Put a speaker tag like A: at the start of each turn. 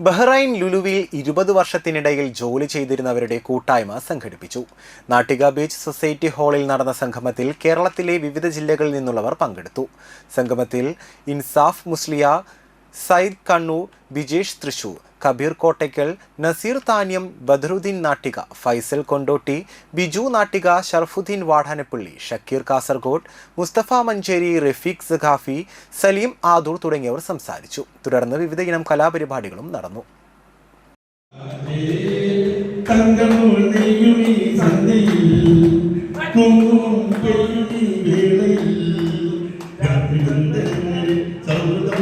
A: Bahrain ലുലുവിൽ 20 വർഷത്തിനിടയിൽ ജോലി ചെയ്തിരുന്നവരുടെ കൂട്ടായ്മ സംഘടിപ്പിച്ചു. നാട്ടിക ബീച്ച് സൊസൈറ്റി ഹാളിൽ നടന്ന സംഗമത്തിൽ കേരളത്തിലെ വിവിധ ജില്ലകളിൽ നിന്നുള്ളവർ പങ്കെടുത്തു. സംഗമത്തിൽ ഇൻസാഫ് മുസ്ലിയ, സയ്യിദ് കണ്ണൂർ, ബിജേഷ് തൃശൂർ, കബീർ കോട്ടയ്ക്കൽ, നസീർ താന്യം, ബദറുദ്ദീൻ നാട്ടിക, ഫൈസൽ കൊണ്ടോട്ടി, ബിജു നാട്ടിക, ഷർഫുദ്ദീൻ വാടാനപ്പള്ളി, ഷക്കീർ കാസർഗോഡ്, മുസ്തഫ മഞ്ചേരി, റഫീഖ് സഖാഫി, സലീം ആദൂർ തുടങ്ങിയവർ സംസാരിച്ചു. തുടർന്ന് വിവിധ ഇനം കലാപരിപാടികളും നടന്നു.
B: സൗഹൃദം